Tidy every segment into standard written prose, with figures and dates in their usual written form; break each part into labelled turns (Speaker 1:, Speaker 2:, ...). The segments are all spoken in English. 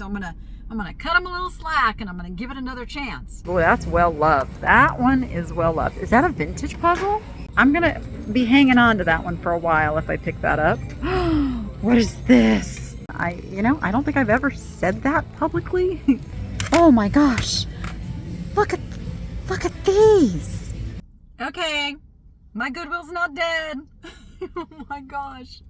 Speaker 1: So I'm gonna cut them a little slack and I'm gonna give it another chance.
Speaker 2: Oh, that's well loved. That one is well loved. Is that a vintage puzzle? I'm gonna be hanging on to that one for a while if I pick that up. What is this? I don't think I've ever said that publicly. Oh my gosh. Look at these.
Speaker 1: Okay, my Goodwill's not dead. Oh my gosh.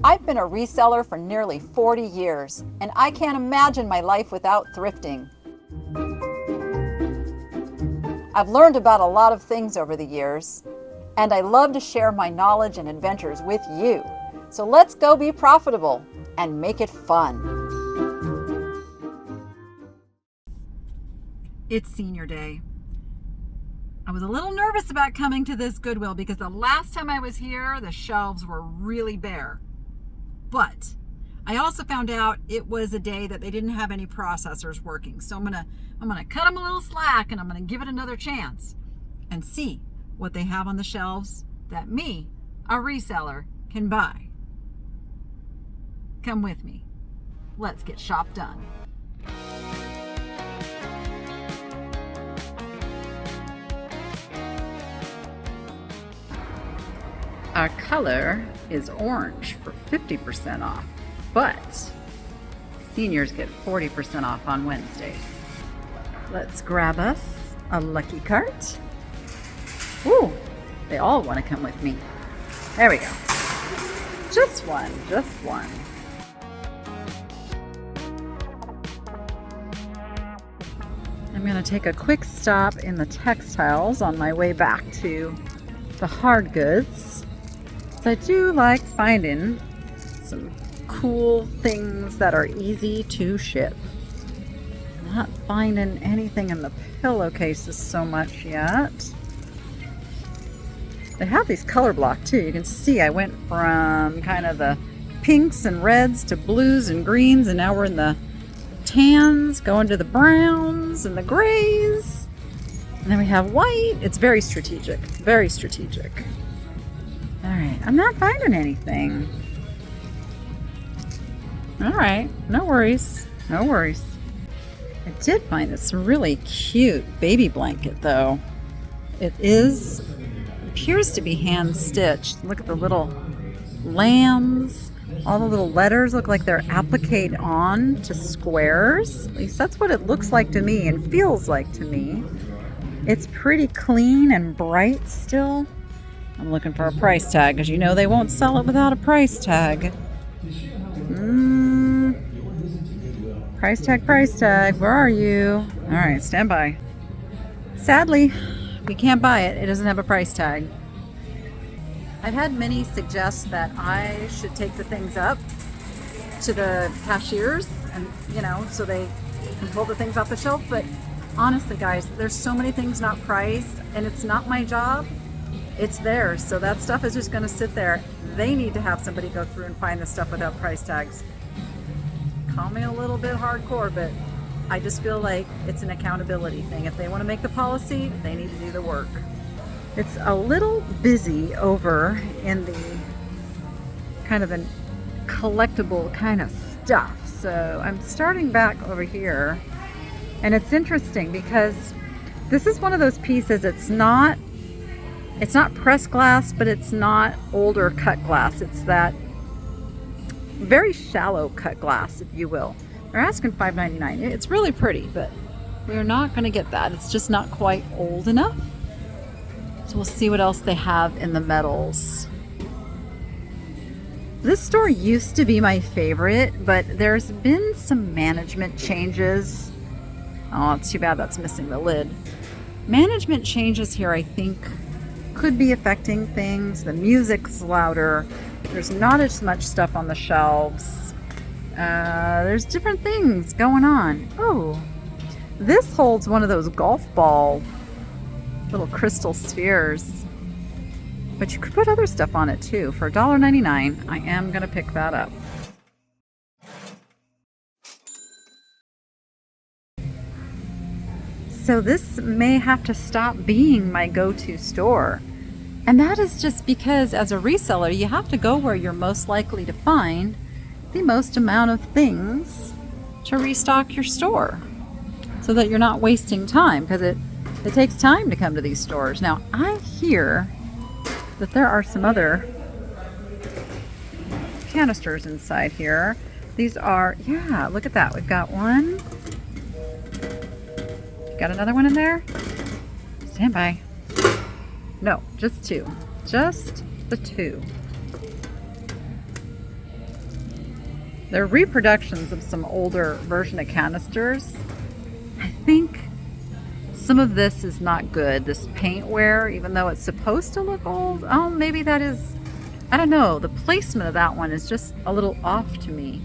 Speaker 3: I've been a reseller for nearly 40 years, and I can't imagine my life without thrifting. I've learned about a lot of things over the years, and I love to share my knowledge and adventures with you. So let's go be profitable and make it fun.
Speaker 1: It's senior day. I was a little nervous about coming to this Goodwill because the last time I was here, the shelves were really bare. But I also found out it was a day that they didn't have any processors working. So I'm gonna cut them a little slack and I'm gonna give it another chance and see what they have on the shelves that me, a reseller, can buy. Come with me. Let's get shop done.
Speaker 2: Our color is orange for 50% off, but seniors get 40% off on Wednesdays. Let's grab us a lucky cart. Ooh, they all want to come with me. There we go. Just one, just one. I'm going to take a quick stop in the textiles on my way back to the hard goods. So I do like finding some cool things that are easy to ship. I'm not finding anything in the pillowcases so much yet. They have these color block too. You can see I went from kind of the pinks and reds to blues and greens, and now we're in the tans, going to the browns and the grays. And then we have white. It's very strategic, very strategic. All right, I'm not finding anything. All right, no worries, no worries. I did find this really cute baby blanket though. It appears to be hand stitched. Look at the little lambs. All the little letters look like they're appliqued on to squares. At least that's what it looks like to me and feels like to me. It's pretty clean and bright still. I'm looking for a price tag because you know they won't sell it without a price tag. Price tag, where are you? All right, stand by. Sadly, we can't buy it. It doesn't have a price tag. I've had many suggest that I should take the things up to the cashiers and, so they can pull the things off the shelf. But honestly, guys, there's so many things not priced and it's not my job. It's theirs. So that stuff is just going to sit there. They need to have somebody go through and find the stuff without price tags. Call me a little bit hardcore, but I just feel like it's an accountability thing. If they want to make the policy, they need to do the work. It's a little busy over in the kind of a collectible kind of stuff. So I'm starting back over here, and it's interesting because this is one of those pieces. It's not pressed glass, but it's not older cut glass. It's that very shallow cut glass, if you will. They're asking $5.99. It's really pretty, but we're not going to get that. It's just not quite old enough. So we'll see what else they have in the metals. This store used to be my favorite, but there's been some management changes. Oh, it's too bad that's missing the lid. Management changes here, I think, could be affecting things. The music's louder. There's not as much stuff on the shelves. There's different things going on. Oh, this holds one of those golf ball little crystal spheres. But you could put other stuff on it too. For $1.99, I am going to pick that up. So this may have to stop being my go-to store. And that is just because as a reseller, you have to go where you're most likely to find the most amount of things to restock your store so that you're not wasting time, because it takes time to come to these stores. Now, I hear that there are some other canisters inside here. These are, yeah, look at that. We've got one. Got another one in there? Stand by. No, just two. Just the two. They're reproductions of some older version of canisters. I think some of this is not good, this paint wear, even though it's supposed to look old. Oh, maybe that is, I don't know. The placement of that one is just a little off to me.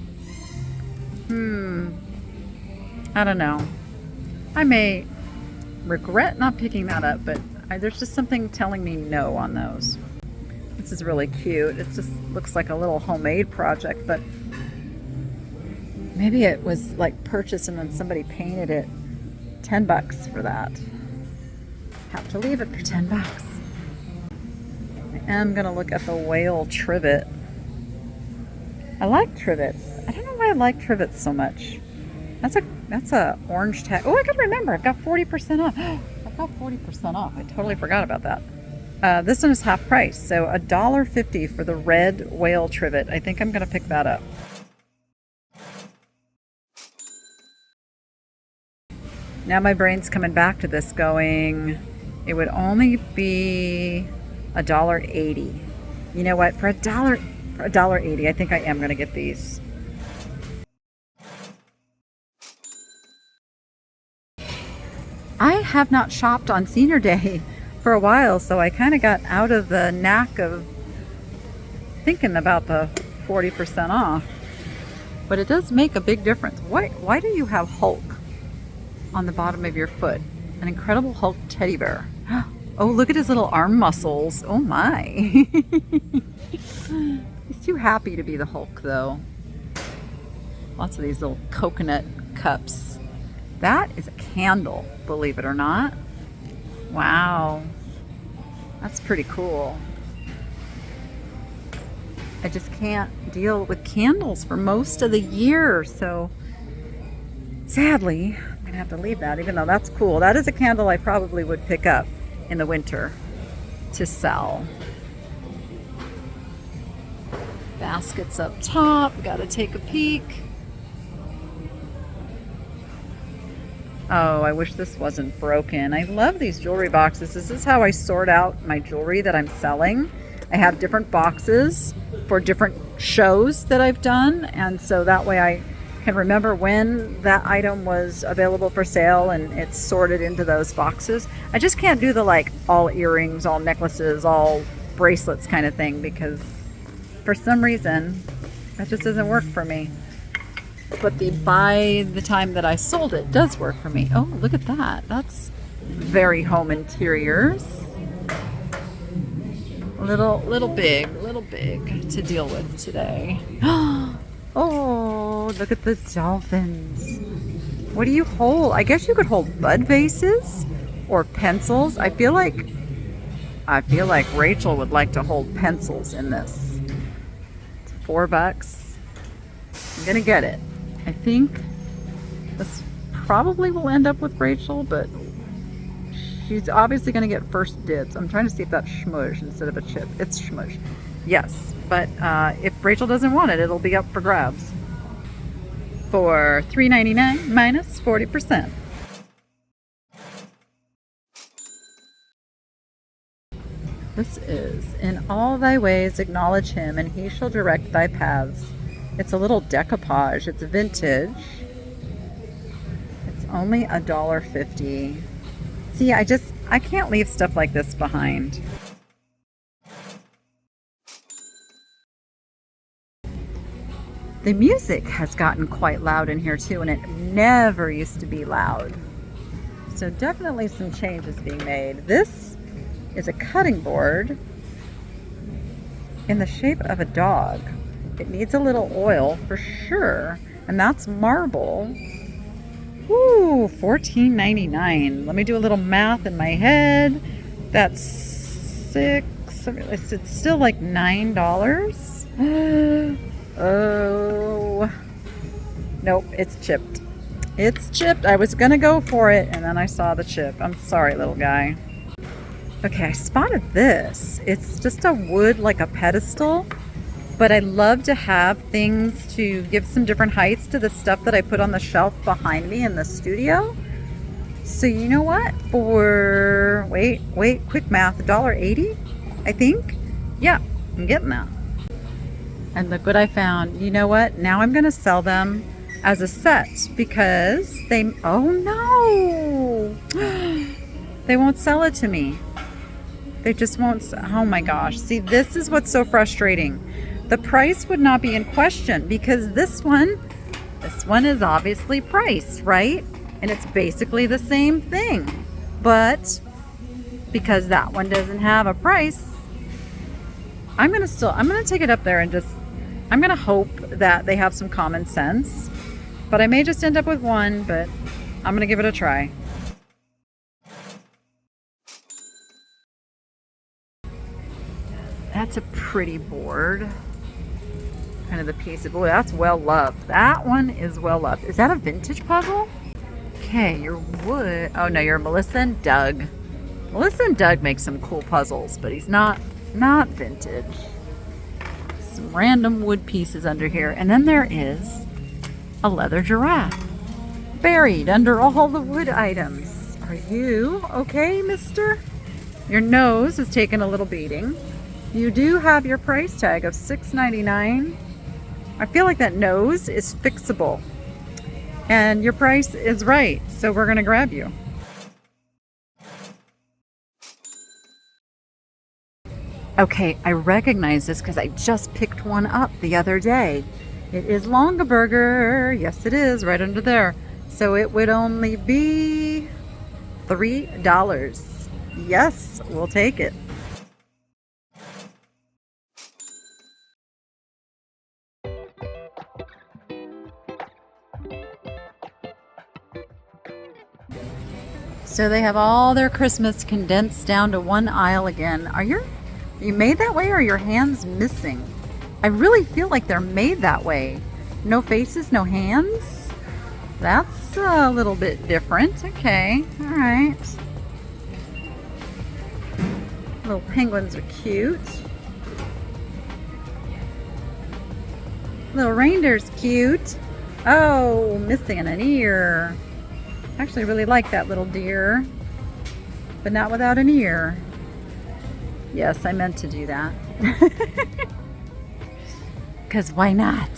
Speaker 2: I don't know. I may regret not picking that up, but there's just something telling me no on those. This is really cute. It just looks like a little homemade project, but maybe it was like purchased and then somebody painted it. $10 for that. Have to leave it for $10. I am gonna look at the whale trivet. I like trivets. I don't know why I like trivets so much. That's a orange tag. Oh, I gotta remember, I've got 40% off. I've got 40% off. I totally forgot about that. This one is half price, so $1.50 for the red whale trivet. I think I'm gonna pick that up. Now my brain's coming back to this going, it would only be $1.80. You know what, for $1.80, I think I am gonna get these. I have not shopped on Senior Day for a while, so I kind of got out of the knack of thinking about the 40% off. But it does make a big difference. Why do you have Hulk on the bottom of your foot? An Incredible Hulk teddy bear. Oh, look at his little arm muscles. Oh my. He's too happy to be the Hulk though. Lots of these little coconut cups. That is a candle, believe it or not. Wow. That's pretty cool. I just can't deal with candles for most of the year, so sadly, I'm gonna have to leave that, even though that's cool. That is a candle I probably would pick up in the winter to sell. Baskets up top, gotta take a peek. Oh, I wish this wasn't broken. I love these jewelry boxes. This is how I sort out my jewelry that I'm selling. I have different boxes for different shows that I've done, and so that way I can remember when that item was available for sale and it's sorted into those boxes. I just can't do the like all earrings, all necklaces, all bracelets kind of thing, because for some reason that just doesn't work for me. But by the time that I sold it does work for me. Oh, look at that. That's very home interiors. Little big to deal with today. Oh, look at the dolphins. What do you hold? I guess you could hold bud vases or pencils. I feel like Rachel would like to hold pencils in this. It's $4. I'm gonna get it. I think this probably will end up with Rachel, but she's obviously going to get first dibs. I'm trying to see if that's shmush instead of a chip. It's shmush. Yes, but if Rachel doesn't want it, it'll be up for grabs for $3.99 minus 40%. This is, in all thy ways acknowledge him, and he shall direct thy paths. It's a little decoupage. It's vintage. It's only $1.50. See, I can't leave stuff like this behind. The music has gotten quite loud in here too, and it never used to be loud. So definitely some changes being made. This is a cutting board in the shape of a dog. It needs a little oil for sure, and that's marble. Ooh, $14.99. Let me do a little math in my head. That's 6, So it's still like $9. Oh. Nope, it's chipped. It's chipped. I was gonna go for it and then I saw the chip. I'm sorry, little guy. Okay, I spotted this. It's just a wood, like a pedestal, but I love to have things to give some different heights to the stuff that I put on the shelf behind me in the studio. So you know what? For, wait, quick math, $1.80, I think. Yeah, I'm getting that. And look what I found. You know what? Now I'm gonna sell them as a set because they, oh no, they won't sell it to me. They just won't. Oh my gosh. See, this is what's so frustrating. The price would not be in question because this one is obviously priced, right? And it's basically the same thing. But because that one doesn't have a price, I'm going to take it up there and I'm going to hope that they have some common sense. But I may just end up with one, but I'm going to give it a try. That's a pretty board. Kind of the piece of, oh, that's well loved. That one is well loved. Is that a vintage puzzle? Okay, your wood. Oh no, you're Melissa and Doug. Melissa and Doug make some cool puzzles, but he's not vintage. Some random wood pieces under here. And then there is a leather giraffe buried under all the wood items. Are you okay, mister? Your nose is taking a little beating. You do have your price tag of $6.99. I feel like that nose is fixable. And your price is right, so we're going to grab you. Okay, I recognize this because I just picked one up the other day. It is Longaberger. Yes, it is, right under there. So it would only be $3. Yes, we'll take it. So they have all their Christmas condensed down to one aisle again. Are you made that way or are your hands missing? I really feel like they're made that way. No faces, no hands? That's a little bit different. Okay, all right. Little penguins are cute. Little reindeer's cute. Oh, missing an ear. I actually really like that little deer, but not without an ear. Yes, I meant to do that. Because why not?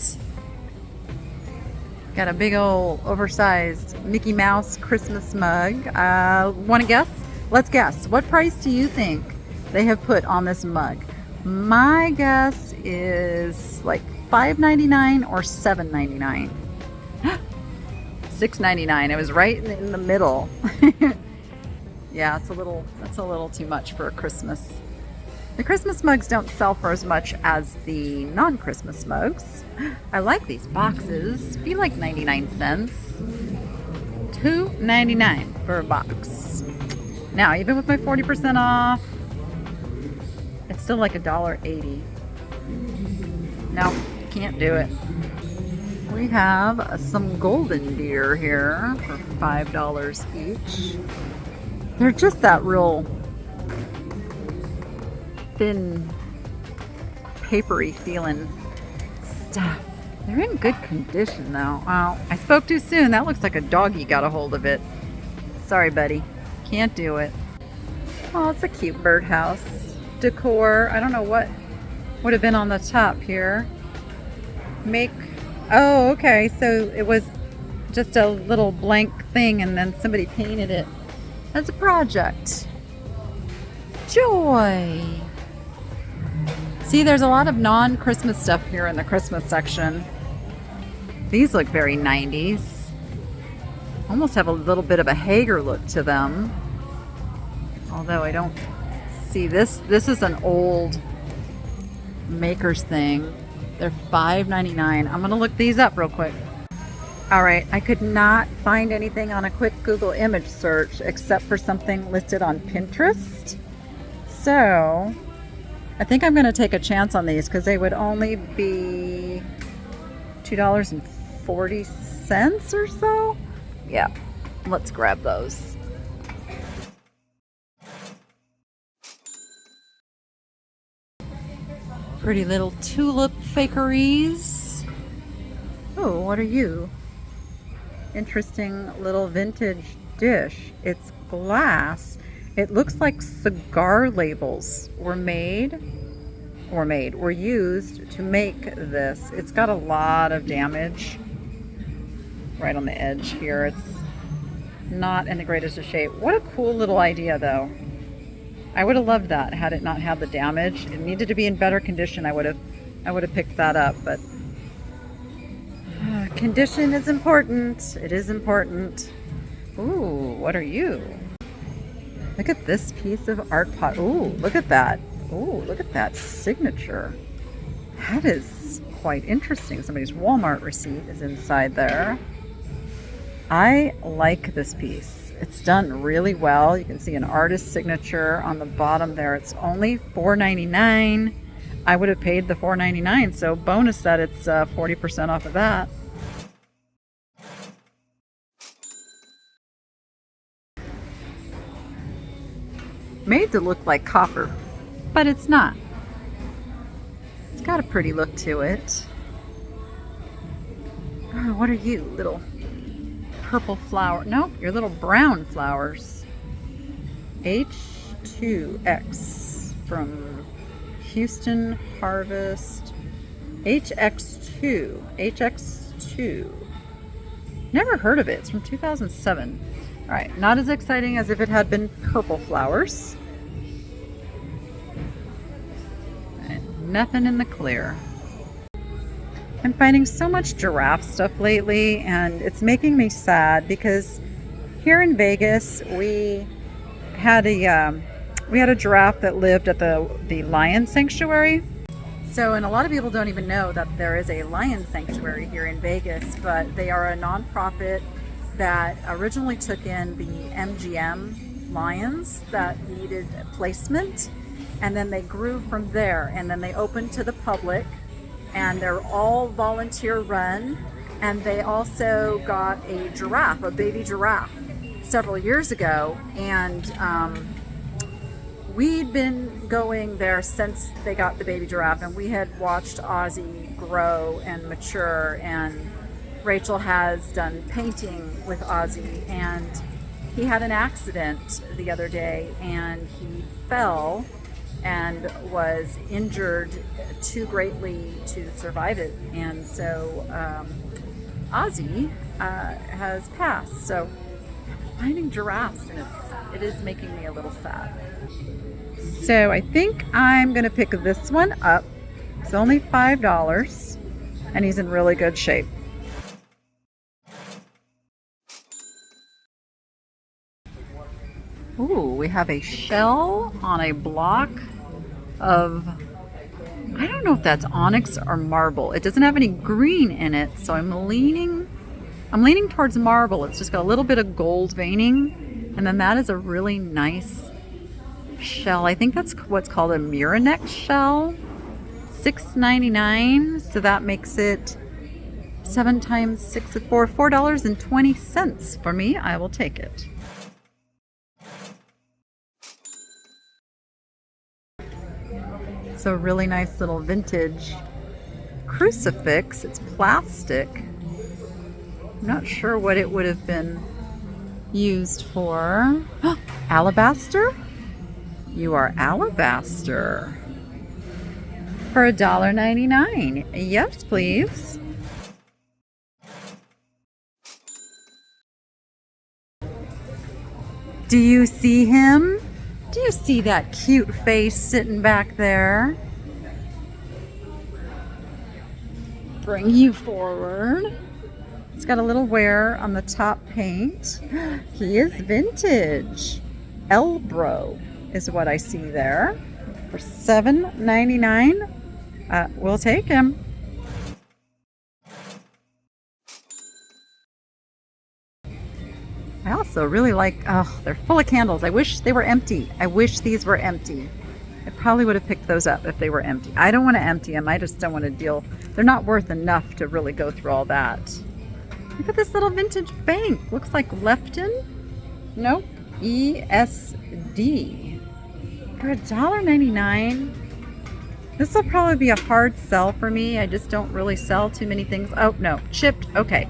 Speaker 2: Got a big old oversized Mickey Mouse Christmas mug. Want to guess? Let's guess. What price do you think they have put on this mug? My guess is like $5.99 or $7.99. $6.99. It was right in the middle. Yeah, that's a little too much for a Christmas. The Christmas mugs don't sell for as much as the non-Christmas mugs. I like these boxes. Feel like 99 cents. $2.99 for a box. Now, even with my 40% off, it's still like $1.80. No, can't do it. We have some golden deer here for $5 each. They're just that real thin, papery feeling stuff. They're in good condition though. Oh, I spoke too soon. That looks like a doggy got a hold of it. Sorry, buddy. Can't do it. Oh, it's a cute birdhouse. Decor. I don't know what would have been on the top here. Oh, okay. So it was just a little blank thing and then somebody painted it as a project. Joy. See, there's a lot of non-Christmas stuff here in the Christmas section. These look very 90s. Almost have a little bit of a Hager look to them. Although I don't see this. This is an old Maker's thing. They're $5.99. I'm going to look these up real quick. All right, I could not find anything on a quick Google image search except for something listed on Pinterest. So I think I'm going to take a chance on these because they would only be $2.40 or so. Yeah, let's grab those. Pretty little tulip fakeries. Oh, what are you? Interesting little vintage dish. It's glass. It looks like cigar labels were used to make this. It's got a lot of damage right on the edge here. It's not in the greatest of shape. What a cool little idea though. I would have loved that had it not had the damage. It needed to be in better condition. I would have picked that up, but condition is important. It is important. Ooh, what are you? Look at this piece of art pot. Ooh, look at that. Ooh, look at that signature. That is quite interesting. Somebody's Walmart receipt is inside there. I like this piece. It's done really well. You can see an artist signature on the bottom there. It's only $4.99. I would have paid the $4.99, so bonus that it's 40% off of that. Made to look like copper, but it's not. It's got a pretty look to it. Oh, what are you, little purple flower? Nope, you're little brown flowers. H2X from Houston Harvest. HX2. Never heard of it. It's from 2007. All right, not as exciting as if it had been purple flowers. And nothing in the clear. I'm finding so much giraffe stuff lately, and it's making me sad because here in Vegas we had a giraffe that lived at the lion sanctuary. So, and a lot of people don't even know that there is a lion sanctuary here in Vegas, but they are a nonprofit that originally took in the MGM lions that needed placement, and then they grew from there, and then they opened to the public, and they're all volunteer run, and they also got a giraffe, a baby giraffe, several years ago, and we'd been going there since they got the baby giraffe, and we had watched Ozzy grow and mature, and Rachel has done painting with Ozzy, and he had an accident the other day, and he fell and was injured too greatly to survive it, and so Ozzy has passed. So finding giraffes, and it is making me a little sad. So I think I'm gonna pick this one up. It's only $5, and he's in really good shape. Ooh, we have a shell on a block of, I don't know if that's onyx or marble. It doesn't have any green in it, so I'm leaning towards marble. It's just got a little bit of gold veining, and then that is a really nice shell. I think that's what's called a mirror neck shell. $6.99, so that makes it 7 times 6 is $4.20 for me. I will take it. It's a really nice little vintage crucifix. It's plastic. I'm not sure what it would have been used for. Alabaster? You are alabaster. For $1.99. Yes, please. Do you see him? Do you see that cute face sitting back there? Bring you forward. It's got a little wear on the top paint. He is vintage. Elbro is what I see there. For $7.99. We'll take him. I also really like, oh, they're full of candles. I wish they were empty. I wish these were empty. If probably would have picked those up if they were empty. I don't want to empty them. I just don't want to deal. They're not worth enough to really go through all that. Look at this little vintage bank. Looks like Lefton. Nope. ESD. For $1.99. This will probably be a hard sell for me. I just don't really sell too many things. Oh, no. Chipped. Okay.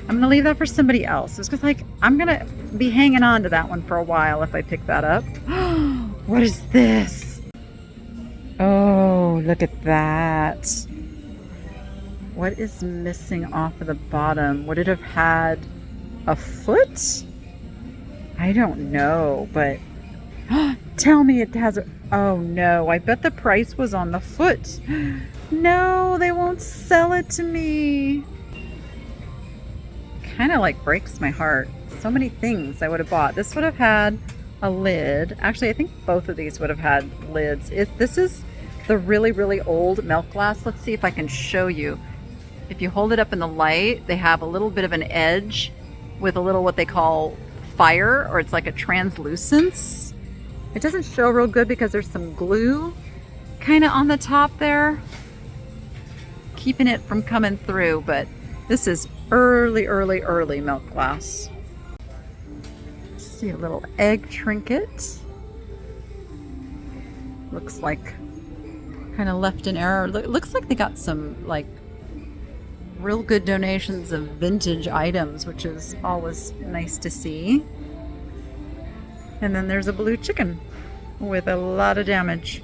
Speaker 2: I'm going to leave that for somebody else. It's because, like, I'm going to be hanging on to that one for a while if I pick that up. What is this? Oh, look at that. What is missing off of the bottom? Would it have had a foot? I don't know, but tell me it has a... Oh no, I bet the price was on the foot. No, they won't sell it to me. Kind of like breaks my heart. So many things I would have bought. This would have had a lid. Actually, I think both of these would have had lids. This is the really, really old milk glass. Let's see if I can show you. If you hold it up in the light, they have a little bit of an edge with a little what they call fire, or it's like a translucence. It doesn't show real good because there's some glue kind of on the top there, keeping it from coming through, but this is early milk glass. See a little egg trinket. Looks like kind of left in error. Looks like they got some like real good donations of vintage items, which is always nice to see. And then there's a blue chicken with a lot of damage.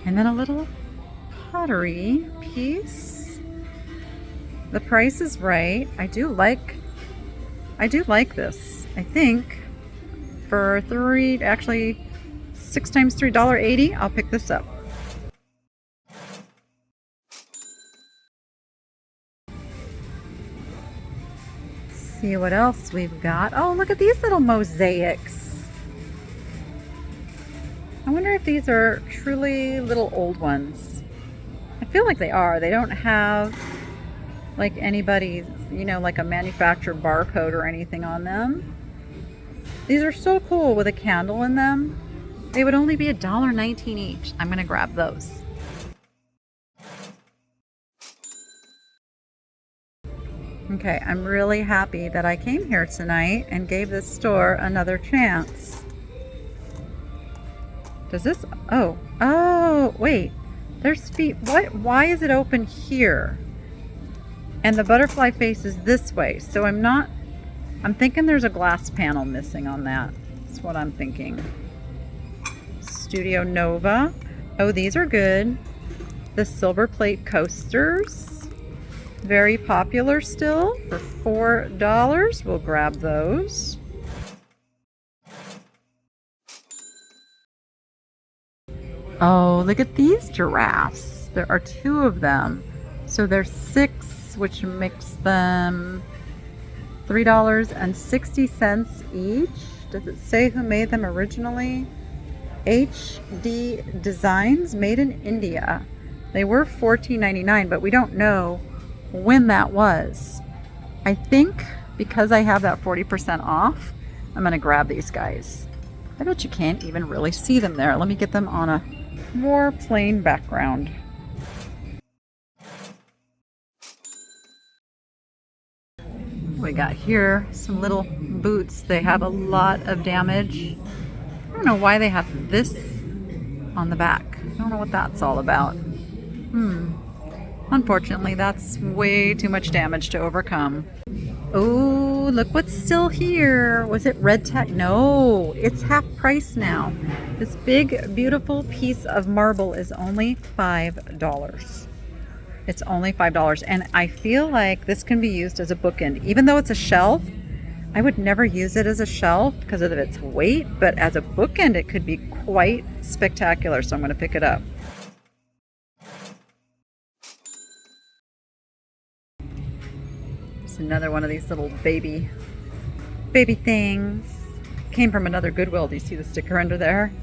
Speaker 2: And then a little pottery piece. The price is right. I do like this. I think for actually 6 times $3.80, I'll pick this up. See what else we've got. Oh, look at these little mosaics. I wonder if these are truly little old ones. I feel like they are. They don't have like anybody's, like a manufacturer barcode or anything on them. These are so cool with a candle in them. They would only be $1.19 each. I'm gonna grab those. Okay, I'm really happy that I came here tonight and gave this store another chance. Does this, oh, wait, there's feet, why is it open here? And the butterfly face is this way, so I'm thinking there's a glass panel missing on that. That's what I'm thinking. Studio Nova. Oh, these are good. The silver plate coasters. Very popular still for $4. We'll grab those. Oh, look at these giraffes. There are 2 of them. So there's 6, which makes them $3.60 each. Does it say who made them originally? HD Designs, made in India. They were $14.99, but we don't know when that was. I think because I have that 40% off, I'm gonna grab these guys. I bet you can't even really see them there. Let me get them on a more plain background. We got here some little boots. They have a lot of damage. I don't know why they have this on the back. I don't know what that's all about. Unfortunately, that's way too much damage to overcome. Oh, look what's still here. Was it red tag? No, it's half price now. This big, beautiful piece of marble is only $5. It's only $5. And I feel like this can be used as a bookend. Even though it's a shelf, I would never use it as a shelf because of its weight, but as a bookend, it could be quite spectacular. So I'm going to pick it up. Another one of these little baby things. Came from another Goodwill. Do you see the sticker under there?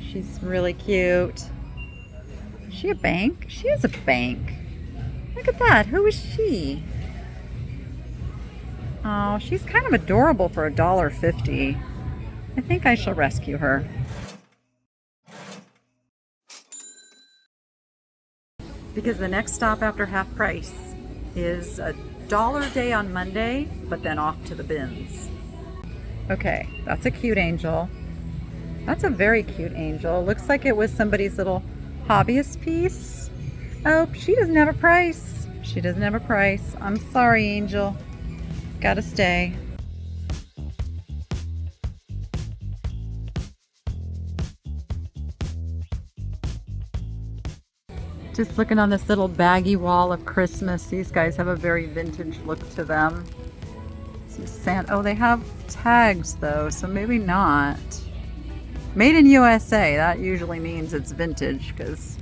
Speaker 2: She's really cute. Is she a bank? She is a bank. Look at that. Who is she? Oh, she's kind of adorable for $1.50. I think I shall rescue her. because the next stop after half price is $1 a day on Monday, but then off to the bins. Okay, that's a cute angel. That's a very cute angel. Looks like it was somebody's little hobbyist piece. Oh, she doesn't have a price. She doesn't have a price. I'm sorry, angel. Gotta stay. Just looking on this little baggy wall of Christmas. These guys have a very vintage look to them. Some Santa. Oh, they have tags though, so maybe not. Made in USA. That usually means it's vintage because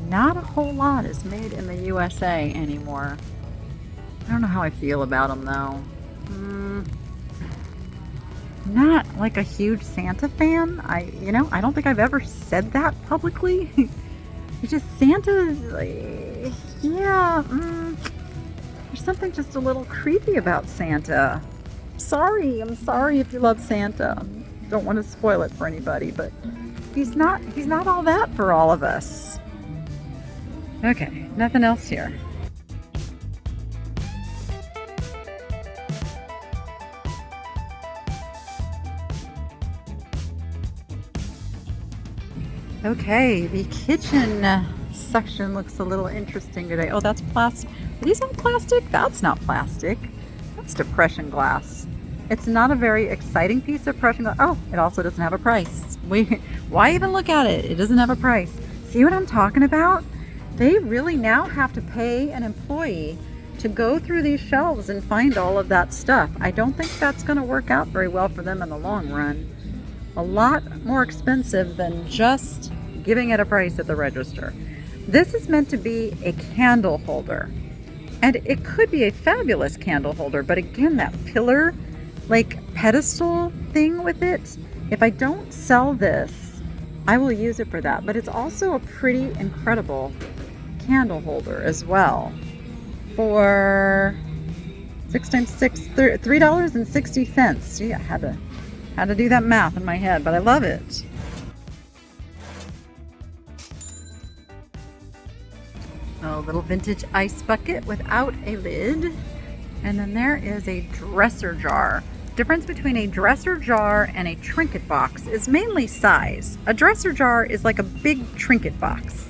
Speaker 2: not a whole lot is made in the USA anymore. I don't know how I feel about them though. Not like a huge Santa fan. I don't think I've ever said that publicly. It's just Santa, yeah, there's something just a little creepy about Santa. I'm sorry if you love Santa. Don't want to spoil it for anybody, but he's not all that for all of us. Okay, nothing else here. Okay, the kitchen section looks a little interesting today. Oh, that's plastic. Are these all plastic? That's not plastic. That's depression glass. It's not a very exciting piece of depression glass. Oh, it also doesn't have a price. Why even look at it? It doesn't have a price. See what I'm talking about? They really now have to pay an employee to go through these shelves and find all of that stuff. I don't think that's going to work out very well for them in the long run. A lot more expensive than just giving it a price at the register. This is meant to be a candle holder. And it could be a fabulous candle holder, but again, that pillar, like pedestal thing with it, if I don't sell this, I will use it for that. But it's also a pretty incredible candle holder as well. For 6 times 6, $3.60. Gee, I had to do that math in my head, but I love it. A little vintage ice bucket without a lid. And then there is a dresser jar. Difference between a dresser jar and a trinket box is mainly size. A dresser jar is like a big trinket box.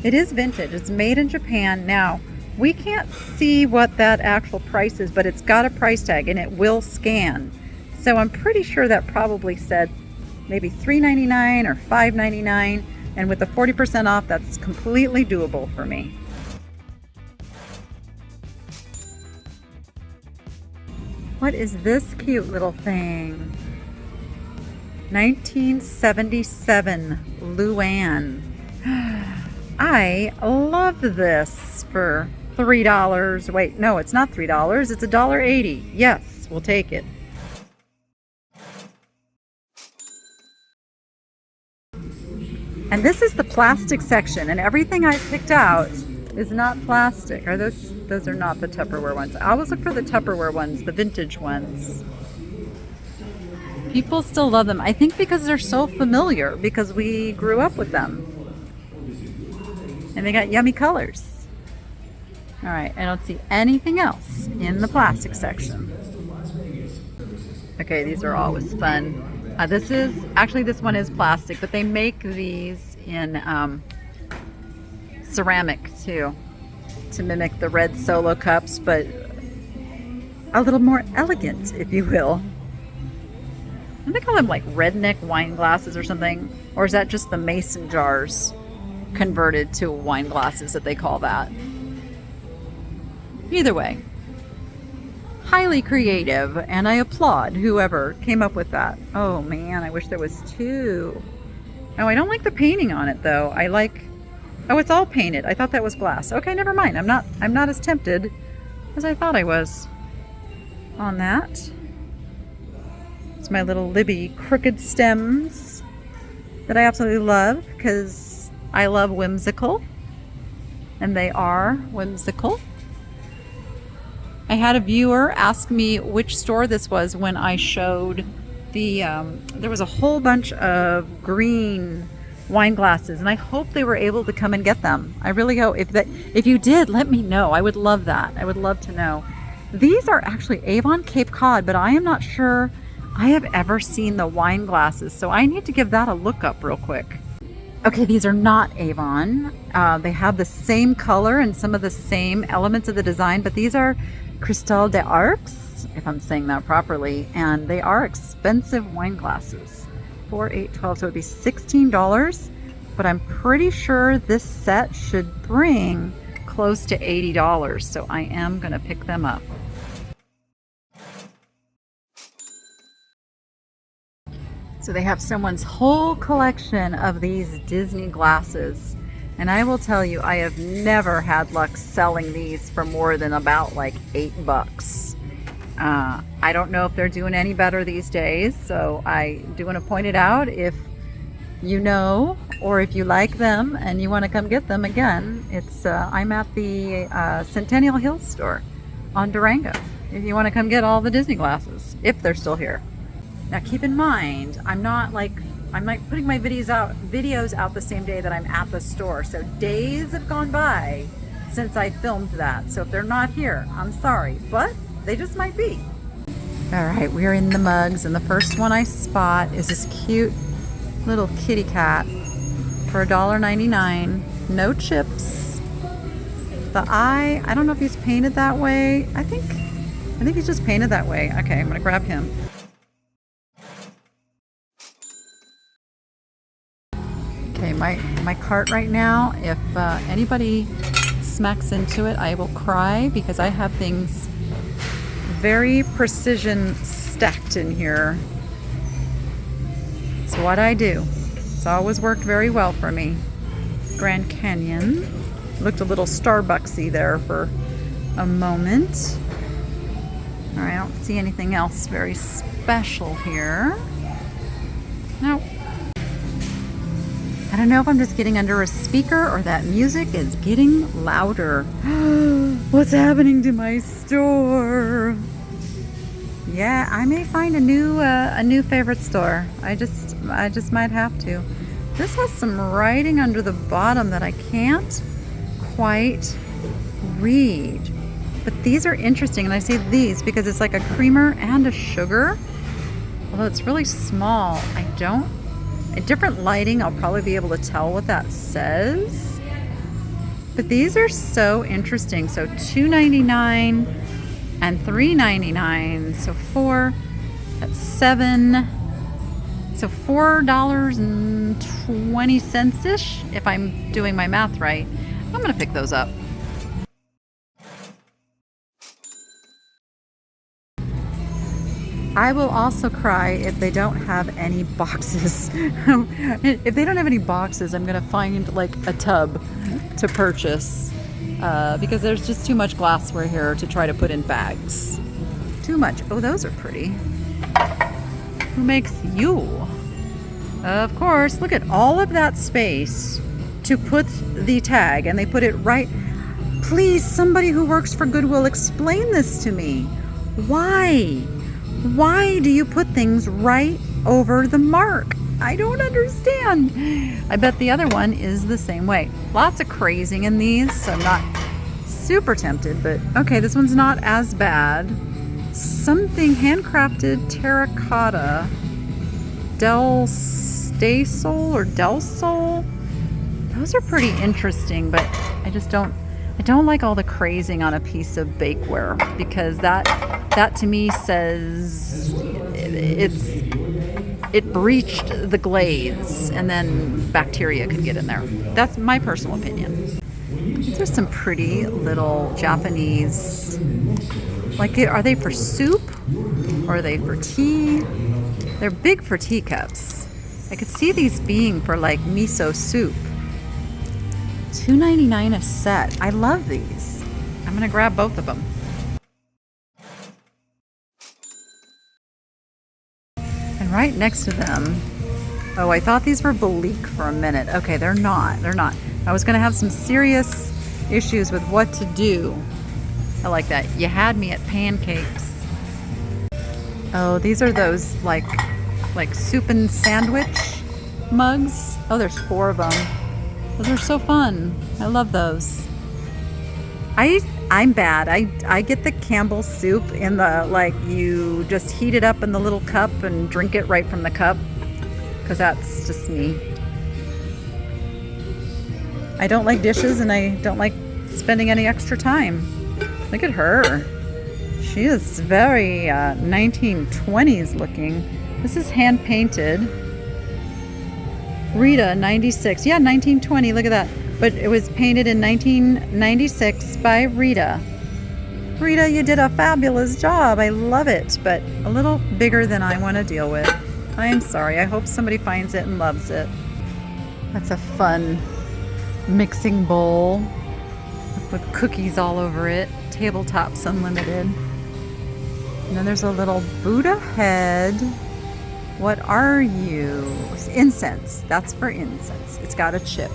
Speaker 2: It is vintage. It's made in Japan. Now, we can't see what that actual price is, but it's got a price tag and it will scan. So I'm pretty sure that probably said maybe $3.99 or $5.99. And with the 40% off, that's completely doable for me. What is this cute little thing? 1977 Luann. I love this for $3. Wait, no, it's not $3. It's $1.80. Yes, we'll take it. And this is the plastic section, and everything I picked out is not plastic. Are those are not the Tupperware ones. I always look for the Tupperware ones, the vintage ones. People still love them. I think because they're so familiar, because we grew up with them. And they got yummy colors. All right, I don't see anything else in the plastic section. Okay, these are always fun. This one is plastic, but they make these in ceramic too, to mimic the red Solo cups, but a little more elegant, if you will. And they call them like redneck wine glasses or something, or is that just the mason jars converted to wine glasses that they call that? Either way, highly creative, and I applaud whoever came up with that. Oh man, I wish there was two. Oh, I don't like the painting on it though. Oh, it's all painted. I thought that was glass. Okay, never mind. I'm not as tempted as I thought I was on that. It's my little Libby crooked stems that I absolutely love because I love whimsical, and they are whimsical. I had a viewer ask me which store this was when I showed there was a whole bunch of green wine glasses, and I hope they were able to come and get them. I really hope. If you did, let me know. I would love that. I would love to know. These are actually Avon Cape Cod, but I am not sure I have ever seen the wine glasses, so I need to give that a look up real quick. Okay, these are not Avon. They have the same color and some of the same elements of the design, but these are Cristal des Arcs, if I'm saying that properly, and they are expensive wine glasses. 4, 8, 12, so it would be $16, but I'm pretty sure this set should bring close to $80, so I am gonna pick them up. So they have someone's whole collection of these Disney glasses. And I will tell you, I have never had luck selling these for more than about like $8. I don't know if they're doing any better these days. So I do want to point it out. If you know, or if you like them and you want to come get them again, it's I'm at the Centennial Hills store on Durango. If you want to come get all the Disney glasses, if they're still here. Now keep in mind, I'm not putting my videos out the same day that I'm at the store. So days have gone by since I filmed that. So if they're not here, I'm sorry, but they just might be. All right, we're in the mugs, and the first one I spot is this cute little kitty cat for $1.99. No chips. The eye, I don't know if he's painted that way. I think he's just painted that way. Okay, I'm gonna grab him. Okay, my cart right now, if anybody smacks into it, I will cry because I have things very precision stacked in here. It's what I do. It's always worked very well for me. Grand Canyon. Looked a little Starbucksy there for a moment. All right, I don't see anything else very special here. Nope. I don't know if I'm just getting under a speaker or that music is getting louder. What's happening to my store? Yeah, I may find a new favorite store. I just might have to. This has some writing under the bottom that I can't quite read. But these are interesting, and I say these because it's like a creamer and a sugar. Although it's really small, in different lighting, I'll probably be able to tell what that says. But these are so interesting. So $2.99 and $3.99. So that's $7. So $4.20-ish, if I'm doing my math right. I'm gonna pick those up. I will also cry if they don't have any boxes. If they don't have any boxes, I'm gonna find like a tub to purchase because there's just too much glassware here to try to put in bags. Too much. Oh, those are pretty. Who makes you? Of course, look at all of that space to put the tag, and they put it right. Please, somebody who works for Goodwill, explain this to me. Why? Why do you put things right over the mark? I don't understand. I bet the other one is the same way. Lots of crazing in these, so I'm not super tempted, but okay, this one's not as bad. Something handcrafted terracotta. Del Stasol or Del Sol. Those are pretty interesting, but I don't like all the crazing on a piece of bakeware because that to me says it breached the glaze and then bacteria could get in there. That's my personal opinion. These are some pretty little Japanese, like, are they for soup or are they for tea? They're big for teacups. I could see these being for like miso soup. $2.99 a set. I love these. I'm gonna grab both of them. And right next to them, oh, I thought these were Belique for a minute. Okay, they're not. I was gonna have some serious issues with what to do. I like that. You had me at pancakes. Oh, these are those like soup and sandwich. mugs. Oh, there's 4 of them. Those are so fun. I love those. I'm bad. I get the Campbell soup in the, like, you just heat it up in the little cup and drink it right from the cup, because that's just me. I don't like dishes, and I don't like spending any extra time. Look at her. She is very 1920s looking. This is hand painted. Rita, 96. Yeah, 1920. Look at that. But it was painted in 1996 by Rita. Rita, you did a fabulous job. I love it, but a little bigger than I want to deal with. I am sorry. I hope somebody finds it and loves it. That's a fun mixing bowl with cookies all over it. Tabletops Unlimited. And then there's a little Buddha head. What are you? Incense. That's for incense. It's got a chip.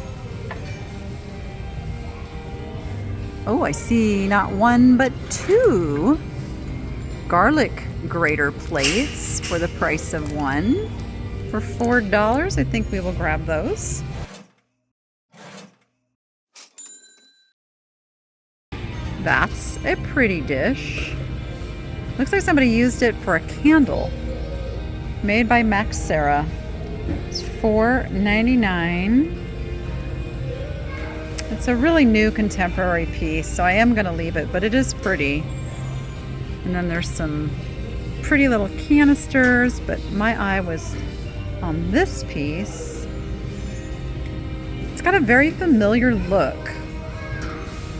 Speaker 2: Oh, I see not 1 but 2 garlic grater plates for the price of 1 for $4. I think we will grab those. That's a pretty dish. Looks like somebody used it for a candle. Made by Max Sarah. It's $4.99. It's a really new contemporary piece, so I am going to leave it, but it is pretty. And then there's some pretty little canisters, but my eye was on this piece. It's got a very familiar look,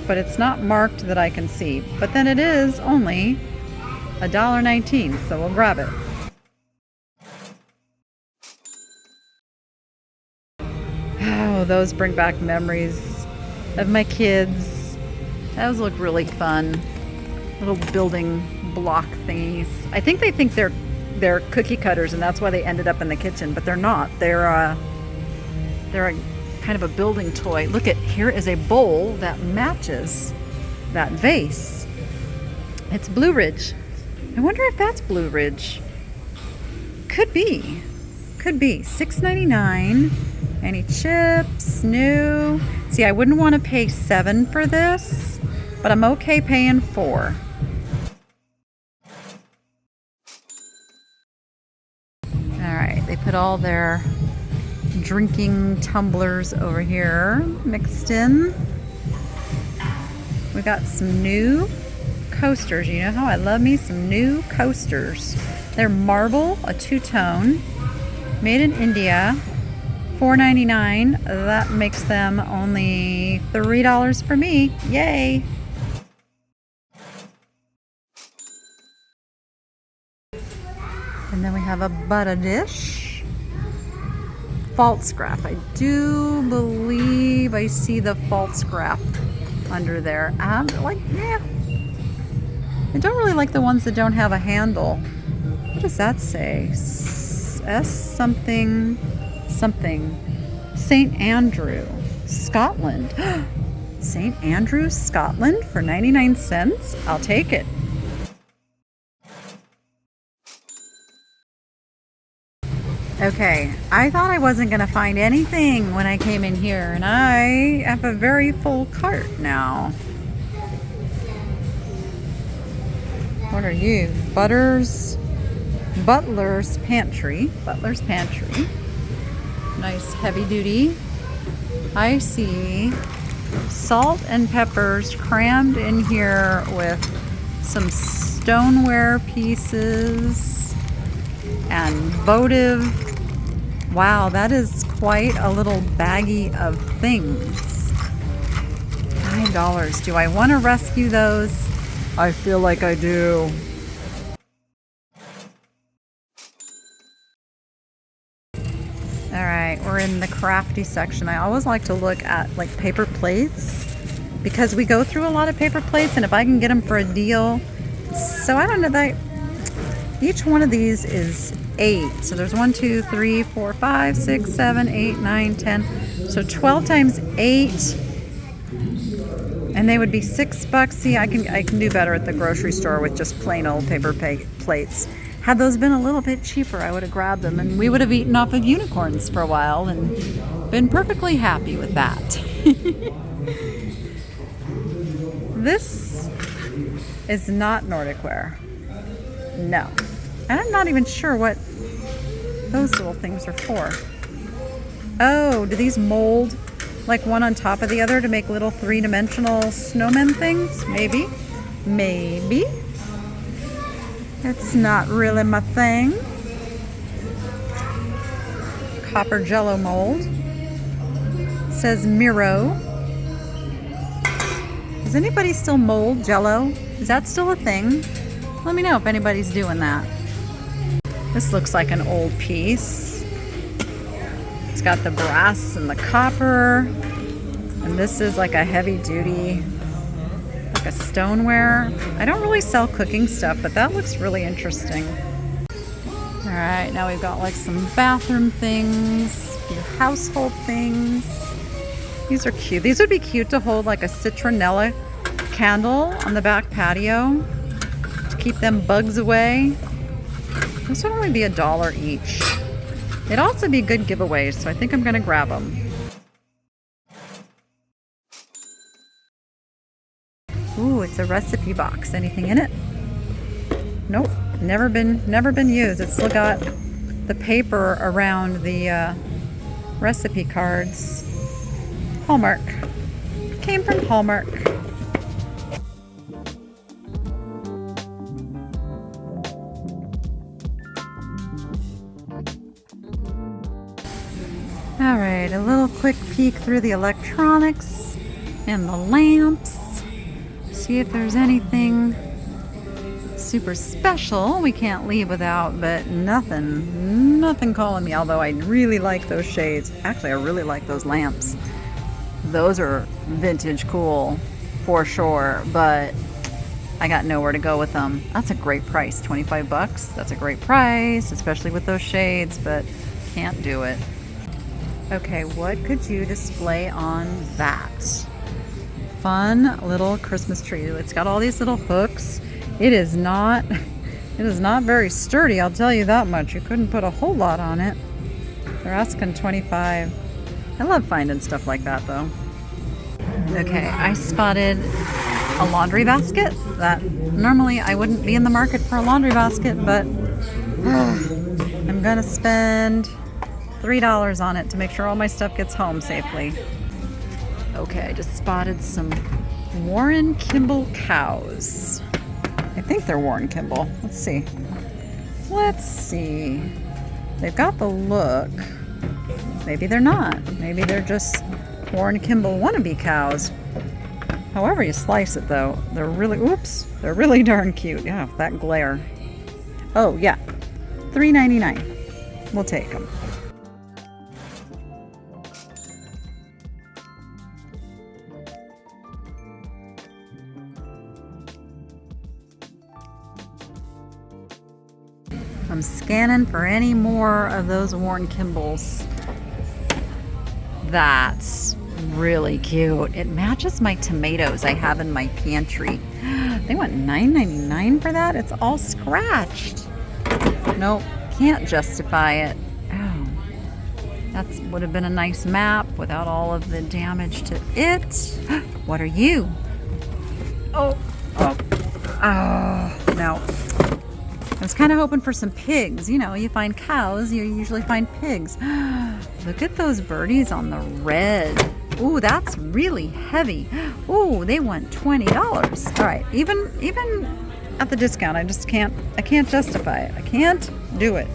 Speaker 2: but it's not marked that I can see. But then it is only $1.19, so we'll grab it. Oh, those bring back memories of my kids. Those look really fun. Little building block thingies. I think they think they're cookie cutters, and that's why they ended up in the kitchen, but they're not. They're a kind of a building toy. Look at, here is a bowl that matches that vase. It's Blue Ridge. I wonder if that's Blue Ridge. Could be. Could be. $6.99. Any chips? New. See, I wouldn't want to pay $7 for this, but I'm okay paying $4. All right, they put all their drinking tumblers over here mixed in. We got some new coasters. You know how I love me some new coasters. They're marble, a 2-tone, made in India. $4.99. That makes them only $3 for me. Yay! And then we have a butter dish. False scrap. I do believe I see the false scrap under there. I don't really like the ones that don't have a handle. What does that say? S something. St. Andrew, Scotland. St. Andrew, Scotland for 99 cents. I'll take it. Okay, I thought I wasn't going to find anything when I came in here, and I have a very full cart now. What are you? Butler's Pantry. Nice heavy duty. I see salt and peppers crammed in here with some stoneware pieces and votive. Wow, that is quite a little baggie of things. $9. Do I want to rescue those? I feel like I do. All right, we're in the crafty section. I always like to look at like paper plates because we go through a lot of paper plates, and if I can get them for a deal. So I don't know that each one of these is 8. So there's 1, 2, 3, 4, 5, 6, 7, 8, 9, 10. So 12 times 8, and they would be $6. See, I can do better at the grocery store with just plain old paper plates. Had those been a little bit cheaper, I would have grabbed them, and we would have eaten off of unicorns for a while and been perfectly happy with that. This is not Nordic ware. No. And I'm not even sure what those little things are for. Oh, do these mold like one on top of the other to make little three-dimensional snowmen things? Maybe. Maybe. It's not really my thing. Copper jello mold. Says Miro. Does anybody still mold jello? Is that still a thing? Let me know if anybody's doing that. This looks like an old piece. It's got the brass and the copper. And this is like a heavy duty, like a stoneware. I don't really sell cooking stuff, but that looks really interesting. All right, now we've got like some bathroom things, a few household things. These are cute. These would be cute to hold like a citronella candle on the back patio to keep them bugs away. This would only be $1 each. It'd also be good giveaways, so I think I'm gonna grab them. Ooh, it's a recipe box. Anything in it? Nope, never been used. It's still got the paper around the recipe cards. Hallmark. Came from Hallmark. All right, a little quick peek through the electronics and the lamps. See if there's anything super special we can't leave without, but nothing calling me, although I really like those shades. Actually, I really like those lamps. Those are vintage cool for sure, but I got nowhere to go with them. That's a great price, 25 bucks. That's a great price, especially with those shades, but can't do it. Okay, what could you display on that? Fun little Christmas tree. It's got all these little hooks. It is not very sturdy, I'll tell you that much. You couldn't put a whole lot on it. They're asking 25. I love finding stuff like that though. Okay, I spotted a laundry basket that normally I wouldn't be in the market for a laundry basket, but I'm gonna spend $3 on it to make sure all my stuff gets home safely. Okay, I just spotted some Warren Kimball cows. I think they're Warren Kimball. Let's see. They've got the look. Maybe they're not. Maybe they're just Warren Kimball wannabe cows. However you slice it though, they're really darn cute. Yeah, that glare. Oh yeah, $3.99. We'll take them. I'm scanning for any more of those Warren Kimballs. That's really cute. It matches my tomatoes I have in my pantry. They went $9.99 for that. It's all scratched. Nope, can't justify it. Oh, that would have been a nice map without all of the damage to it. What are you? Oh, no. I was kind of hoping for some pigs. You know, you find cows, you usually find pigs. Look at those birdies on the red. Ooh, that's really heavy. Ooh, they want $20. All right, even at the discount, I can't justify it. I can't do it.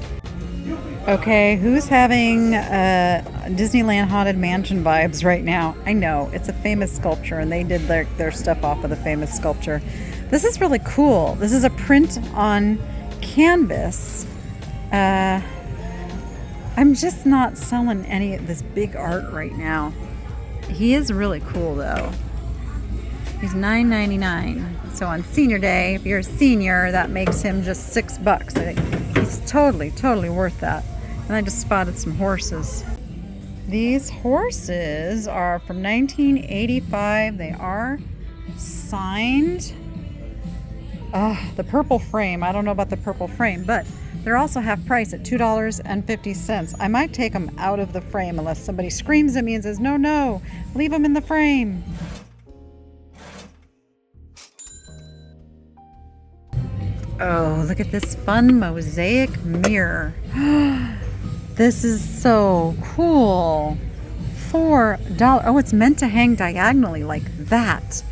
Speaker 2: Okay, who's having Disneyland Haunted Mansion vibes right now? I know, it's a famous sculpture, and they did their stuff off of the famous sculpture. This is really cool. This is a print on canvas. I'm just not selling any of this big art right now. He is really cool though. He's $9.99. So on senior day, if you're a senior, that makes him just $6. I think he's totally worth that. And I just spotted some horses. These horses are from 1985. They are signed. The purple frame. I don't know about the purple frame, but They're also half price at $2.50. I might take them out of the frame unless somebody screams at me and says, no, no, leave them in the frame. Oh, look at this fun mosaic mirror. This is so cool. $4. Oh, it's meant to hang diagonally like that.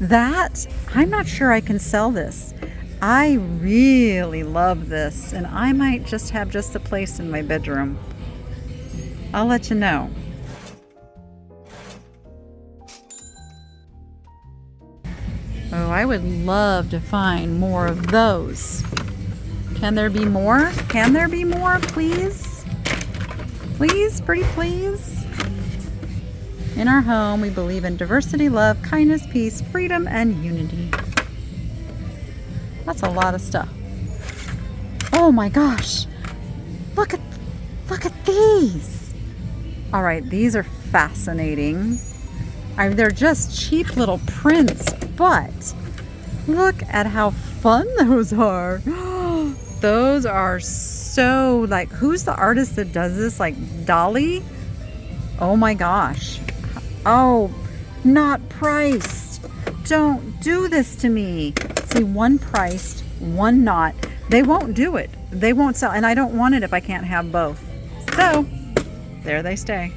Speaker 2: I'm not sure I can sell this. I really love this, and I might just have just a place in my bedroom. I'll let you know. Oh, I would love to find more of those. Can there be more? Can there be more, please? Please, pretty please. In our home, we believe in diversity, love, kindness, peace, freedom, and unity. That's a lot of stuff. Oh my gosh. Look at these. All right, these are fascinating. They're just cheap little prints, but look at how fun those are. Those are so, like, who's the artist that does this? Like Dolly? Oh my gosh. Oh, not priced. Don't do this to me. See, one priced, one not. They won't do it. They won't sell, and I don't want it if I can't have both. So, there they stay.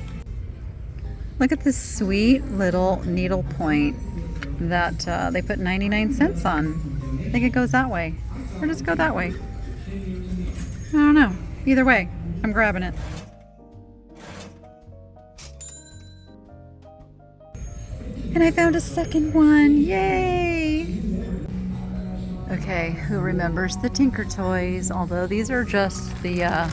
Speaker 2: Look at this sweet little needlepoint that they put 99 cents on. I think it goes that way. Or does it go that way? I don't know. Either way, I'm grabbing it. And I found a second one. Yay! Okay, who remembers the Tinker Toys? Although these are just the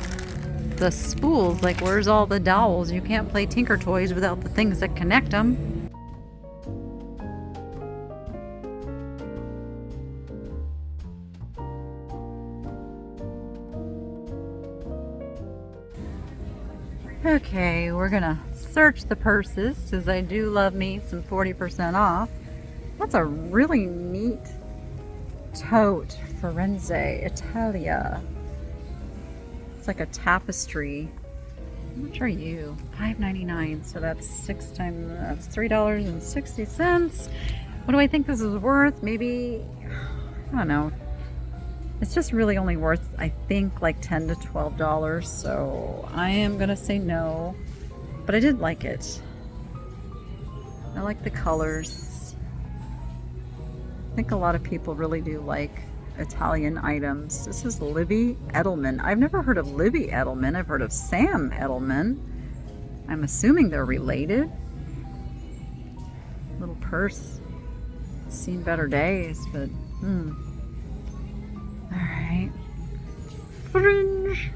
Speaker 2: spools. Like, where's all the dowels? You can't play Tinker Toys without the things that connect them. Okay, we're gonna search the purses because I do love me some 40% off. That's a really neat tote. Firenze, Italia. It's like a tapestry. How much are you? $5.99. So that's that's $3.60. What do I think this is worth? Maybe, I don't know. It's just really only worth, I think, like $10 to $12. So I am gonna say no. But I did like it. I like the colors. I think a lot of people really do like Italian items. This is Libby Edelman. I've never heard of Libby Edelman. I've heard of Sam Edelman. I'm assuming they're related. Little purse. Seen better days, but Alright. Fringe.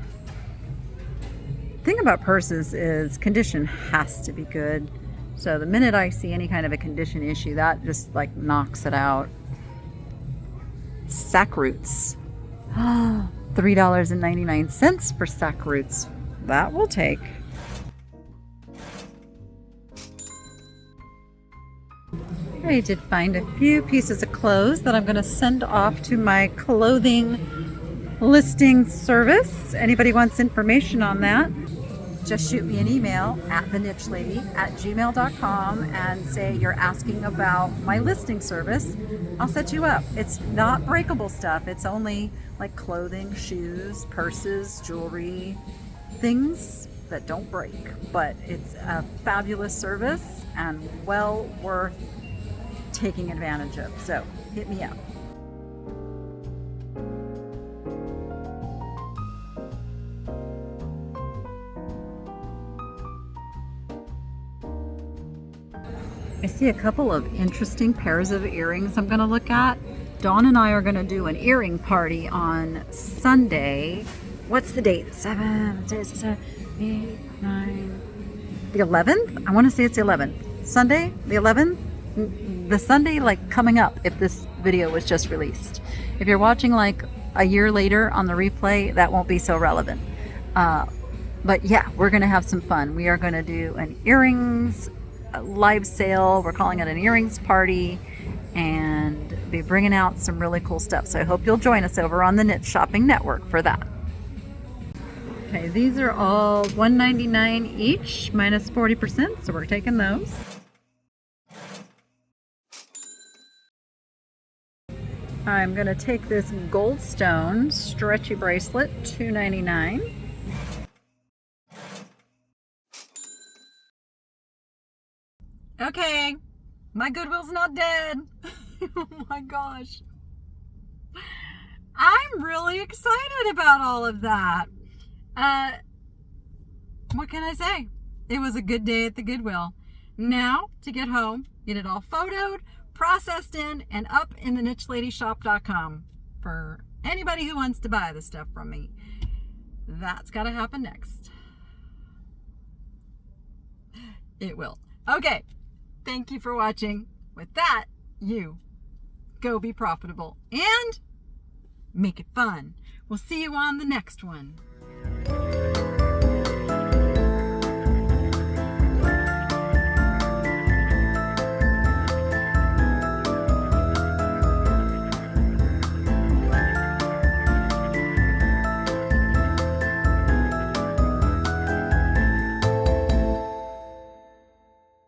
Speaker 2: Thing about purses is condition has to be good. So the minute I see any kind of a condition issue, that just like knocks it out. Sack roots. $3.99 for sack roots. That will take. I did find a few pieces of clothes that I'm going to send off to my clothing listing service. Anybody wants information on that, just shoot me an email at thenichelady@gmail.com and say you're asking about my listing service. I'll set you up. It's not breakable stuff. It's only like clothing, shoes, purses, jewelry, things that don't break. But it's a fabulous service and well worth taking advantage of. So hit me up. I see a couple of interesting pairs of earrings I'm going to look at. Dawn and I are going to do an earring party on Sunday. What's the date? 7, 8, 9, the 11th? I want to say it's the 11th. Sunday, the 11th? The Sunday like coming up if this video was just released. If you're watching like a year later on the replay, that won't be so relevant. But yeah, we're going to have some fun. We are going to do an earrings live sale. We're calling it an earrings party and be bringing out some really cool stuff. So I hope you'll join us over on the Knit Shopping Network for that. Okay, these are all $1.99 each, minus 40%, so we're taking those. I'm going to take this Goldstone stretchy bracelet, $2.99.
Speaker 1: Okay, my Goodwill's not dead. Oh my gosh. I'm really excited about all of that. What can I say? It was a good day at the Goodwill. Now, to get home, get it all photoed, processed in, and up in the NicheLadyShop.com for anybody who wants to buy the stuff from me. That's got to happen next. It will. Okay. Thank you for watching. With that, you go be profitable and make it fun. We'll see you on the next one.